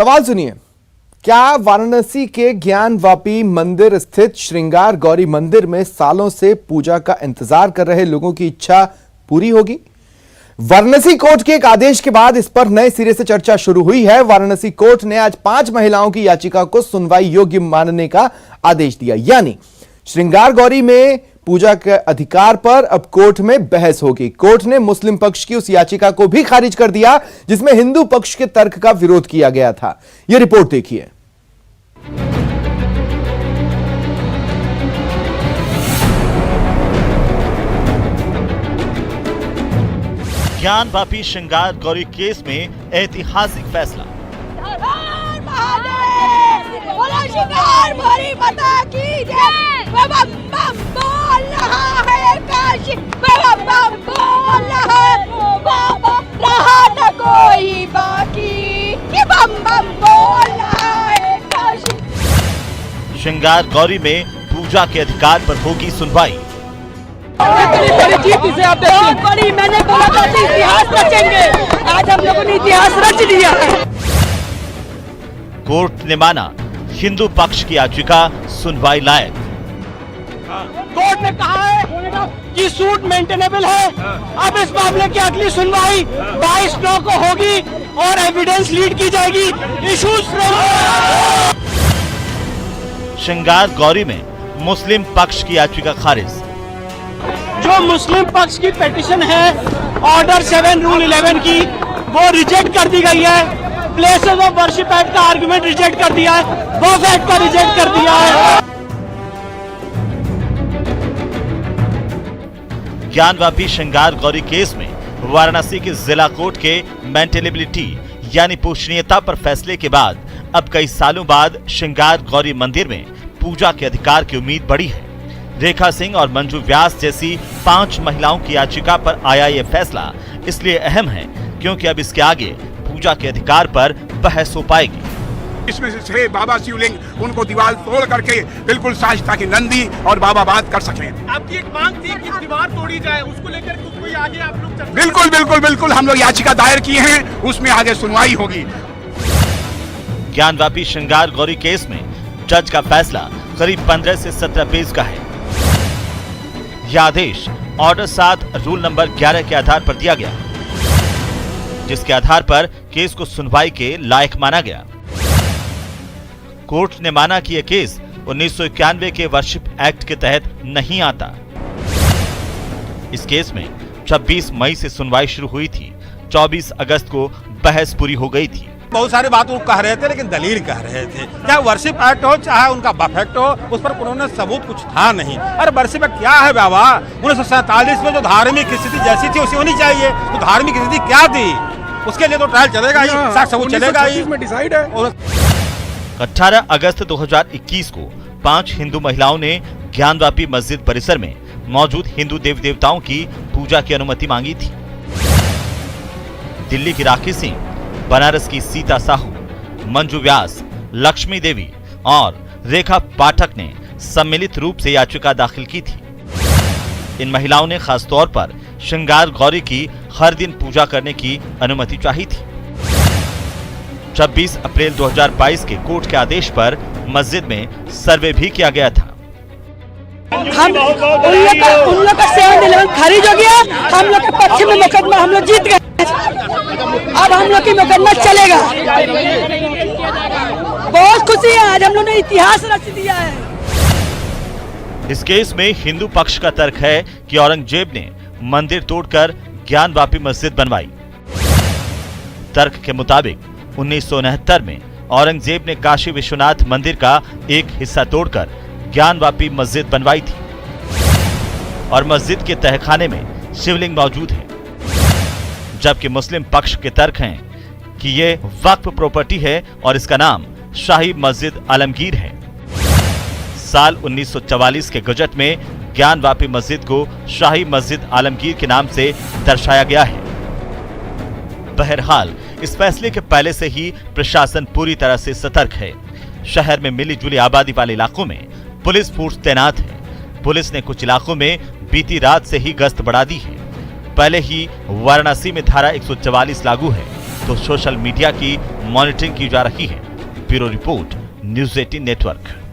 सवाल सुनिए, क्या वाराणसी के ज्ञानवापी मंदिर स्थित श्रृंगार गौरी मंदिर में सालों से पूजा का इंतजार कर रहे लोगों की इच्छा पूरी होगी? वाराणसी कोर्ट के एक आदेश के बाद इस पर नए सिरे से चर्चा शुरू हुई है। वाराणसी कोर्ट ने आज 5 महिलाओं की याचिका को सुनवाई योग्य मानने का आदेश दिया, यानी श्रृंगार गौरी में पूजा के अधिकार पर अब कोर्ट में बहस होगी। कोर्ट ने मुस्लिम पक्ष की उस याचिका को भी खारिज कर दिया जिसमें हिंदू पक्ष के तर्क का विरोध किया गया था। यह रिपोर्ट देखिए। ज्ञानवापी श्रृंगार गौरी केस में ऐतिहासिक फैसला। श्रृंगार गौरी माता की जय। बम बम बोल रहा है काशी, बम बम बोल रहा है, रहा न कोई बाकी, बम बम बोल रहा है काशी। श्रृंगार गौरी में पूजा के अधिकार पर होगी सुनवाई। इतनी बड़ी जीत इसे आप बहुत बड़ी, मैंने बोला था इतिहास रचेंगे, आज हम लोगों ने इतिहास रच दिया है। कोर्ट ने माना हिंदू पक्ष की याचिका सुनवाई लायक। कोर्ट ने कहा है कि सूट मेंटेनेबल है। अब इस मामले की अगली सुनवाई 22/9 को होगी और एविडेंस लीड की जाएगी। इशूज श्रृंगार गौरी में मुस्लिम पक्ष की याचिका खारिज। जो मुस्लिम पक्ष की पिटीशन है ऑर्डर 7 रूल 11 की, वो रिजेक्ट कर दी गई है। प्लेसेस ऑफ वर्शिप एक्ट का आर्गुमेंट रिजेक्ट कर दिया है, वक्फ एक्ट का रिजेक्ट कर दिया है। ज्ञानवापी श्रृंगार गौरी केस में वाराणसी के जिला कोर्ट के मेंटेनेबिलिटी यानी पोषणीयता पर फैसले के बाद अब कई सालों बाद श्रृंगार गौरी मंदिर में पूजा के अधिकार की उम्मीद बढ़ी है। रेखा सिंह और मंजू व्यास जैसी 5 महिलाओं की याचिका पर आया यह फैसला इसलिए अहम है क्योंकि अब इसके आगे पूजा के अधिकार पर बहस हो पाएगी। इसमें से 6 बाबा शिवलिंग उनको दीवार तोड़ करके बिल्कुल साज ताकि नंदी और बाबा बात कर सकें। आपकी एक मांग थी कि दीवार तोड़ी जाए, उसको लेकर कोई आगे आप लोग बिल्कुल बिल्कुल बिल्कुल हम लोग याचिका दायर की है, उसमें आगे सुनवाई होगी। ज्ञानवापी श्रृंगार गौरी केस में जज का फैसला करीब 15 से 17 पेज का है। यह आदेश ऑर्डर 7 रूल नंबर 11 के आधार पर दिया गया, जिसके आधार पर केस को सुनवाई के लायक माना गया। कोर्ट ने माना कि यह केस 1991 के वर्शिप एक्ट के तहत नहीं आता। इस केस में 26 मई से सुनवाई शुरू हुई थी। 24 अगस्त को बहस पूरी हो गई थी। बहुत सारी बात वो कह रहे थे लेकिन दलील कह रहे थे, चाहे वर्शिप एक्ट हो चाहे उनका वक्फ एक्ट हो, उस पर उन्होंने सबूत कुछ था नहीं। अरे वर्शिप एक्ट क्या है बाबा? 1947 में जो धार्मिक स्थिति जैसी थी उसी होनी चाहिए। तो धार्मिक स्थिति क्या थी उसके लिए तो ट्रायल चलेगा ही, साक्ष्य सबूत चलेगा ही। 18 अगस्त 2021 को 5 हिंदू महिलाओं ने ज्ञानवापी मस्जिद परिसर में मौजूद हिंदू देवी देवताओं की पूजा की अनुमति मांगी थी। दिल्ली की राखी सिंह, बनारस की सीता साहू, मंजू व्यास, लक्ष्मी देवी और रेखा पाठक ने सम्मिलित रूप से याचिका दाखिल की थी। इन महिलाओं ने खास तौर पर श्रृंगार गौरी की हर दिन पूजा करने की अनुमति चाही थी। 26 अप्रैल 2022 के कोर्ट के आदेश पर मस्जिद में सर्वे भी किया गया था। हम उन लोग का 7-11 खारिज हो गया, हम लोग के पक्ष में मुकदमा हम लोग जीत गए। अब हम लोग की मुकदमा चलेगा। बहुत खुशी है, आज हम लोग ने इतिहास रच दिया है। इस केस में हिंदू पक्ष का तर्क है कि औरंगजेब ने मंदिर तोड़कर ज्ञानवापी मस्जिद बनवाई। तर्क के मुताबिक 1969 में औरंगजेब ने काशी विश्वनाथ मंदिर का एक हिस्सा तोड़कर ज्ञानवापी मस्जिद बनवाई थी और मस्जिद के तहखाने में शिवलिंग मौजूद है, जबकि मुस्लिम पक्ष के तर्क हैं कि ये वक्फ प्रॉपर्टी है और इसका नाम शाही मस्जिद आलमगीर है। साल 1944 के गजट में ज्ञानवापी मस्जिद को शाही मस्जिद आलमगीर के नाम से दर्शाया गया है। बहरहाल इस फैसले के पहले से ही प्रशासन पूरी तरह से सतर्क है। शहर में मिली जुली आबादी वाले इलाकों में पुलिस फोर्स तैनात है। पुलिस ने कुछ इलाकों में बीती रात से ही गश्त बढ़ा दी है। पहले ही वाराणसी में धारा 144 लागू है, तो सोशल मीडिया की मॉनिटरिंग की जा रही है। Bureau report, news 18 network.